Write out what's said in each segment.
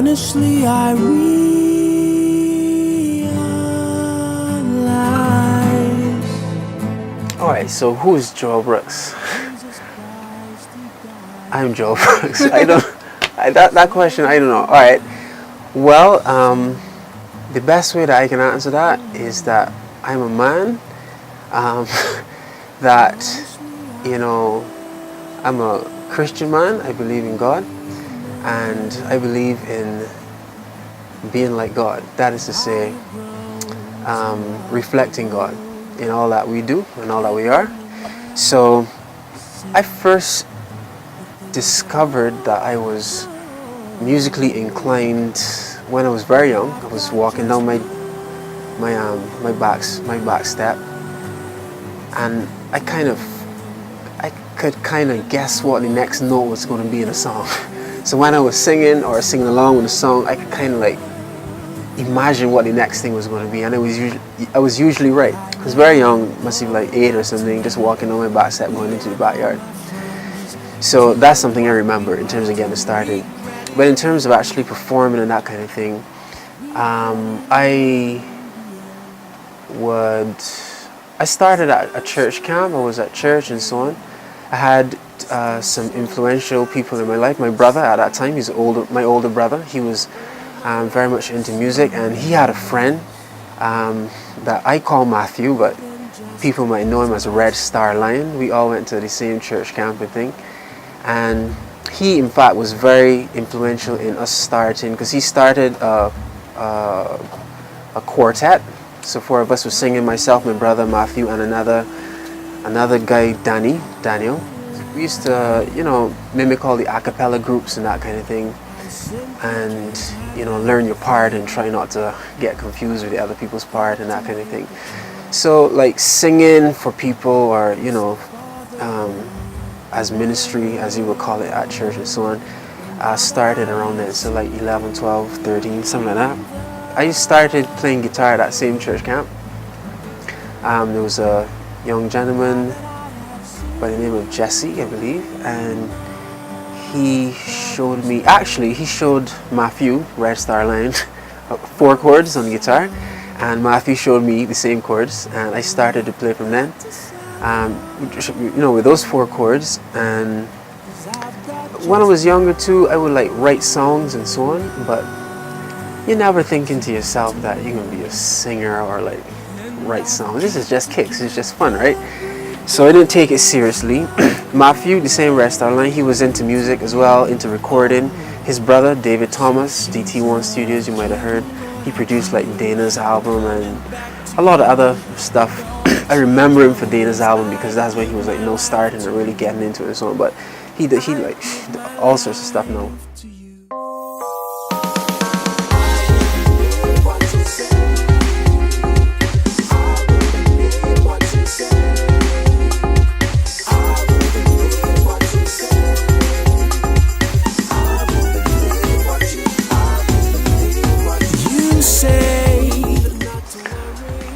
honestly, I realize. Alright, so who is Joel Brooks? I'm Joel Brooks. That question, I don't know. Alright, well, the best way that I can answer that is that I'm a man, that, I'm a Christian man. I believe in God, and I believe in being like God. That is to say, reflecting God in all that we do and all that we are. So I first discovered that I was musically inclined when I was very young. I was walking down my back step, and I could kind of guess what the next note was going to be in a song. So when I was singing or singing along with a song, I could kind of like imagine what the next thing was going to be, and I was usually right. I was very young, must be like 8 or something, just walking on my back step going into the backyard. So that's something I remember in terms of getting started. But in terms of actually performing and that kind of thing, I started at a church camp. I was at church and so on. I had some influential people in my life. My brother at that time, my older brother, he was very much into music, and he had a friend that I call Matthew, but people might know him as Red Star Lion. We all went to the same church camp, I think. And he, in fact, was very influential in us starting, because he started a quartet. So 4 of us were singing, myself, my brother, Matthew, and another guy, Daniel. We used to, mimic all the a cappella groups and that kind of thing. And, learn your part and try not to get confused with the other people's part and that kind of thing. So, like, singing for people, or, as ministry, as you would call it at church and so on, started around then. So like 11, 12, 13, something like that. I started playing guitar at that same church camp. There was a young gentleman by the name of Jesse, I believe, and he showed Matthew, Red Star Line, 4 chords on the guitar, and Matthew showed me the same chords, and I started to play from then. With those 4 chords. And when I was younger too, I would like write songs and so on, but you're never thinking to yourself that you're gonna be a singer or like write songs. This is just kicks, it's just fun, right? So I didn't take it seriously. Matthew, the same Red Star Line, he was into music as well, into recording. His brother, David Thomas, DT1 Studios, you might have heard, he produced like Dana's album and a lot of other stuff. I remember him for Dana's album because that's when he was like starting and really getting into it and so on. But he like all sorts of stuff now.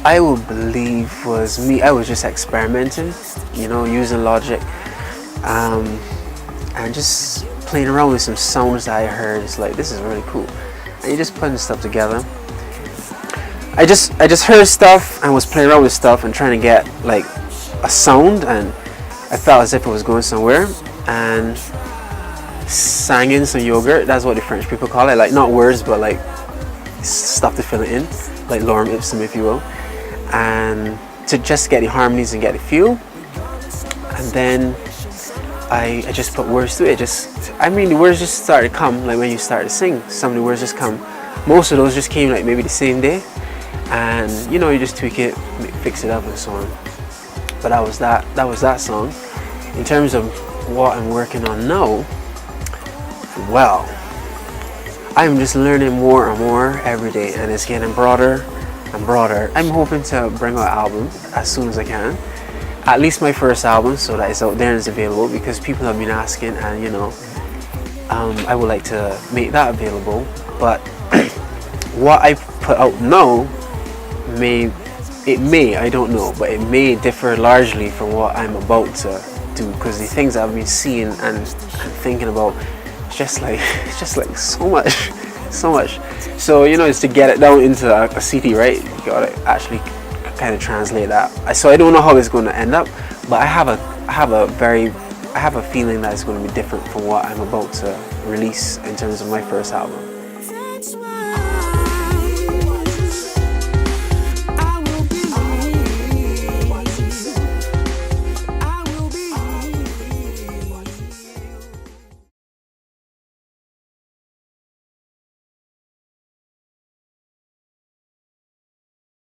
I would believe was me. I was just experimenting, using Logic, and just playing around with some sounds that I heard. It's like, this is really cool, and you're just putting stuff together. I just heard stuff and was playing around with stuff and trying to get like a sound, and I felt as if it was going somewhere, and sang in some yogurt. That's what the French people call it, like not words but like stuff to fill it in, like Lorem Ipsum, if you will. And to just get the harmonies and get the feel, and then I just put words to it. The words just started to come like when you start to sing. Some of the words just come. Most of those just came like maybe the same day, and you just tweak it, fix it up and so on. But that was that song. In terms of what I'm working on now, well, I'm just learning more and more every day, and it's getting broader and broader. I'm hoping to bring out an album as soon as I can, at least my first album, so that it's out there and it's available, because people have been asking, and I would like to make that available. But what I put out now I don't know, but it may differ largely from what I'm about to do, because the things I've been seeing and thinking about, it's just like so much so much. So it's to get it down into a CD, right? You gotta actually kind of translate that. So I don't know how it's going to end up, but I have a feeling that it's going to be different from what I'm about to release in terms of my first album.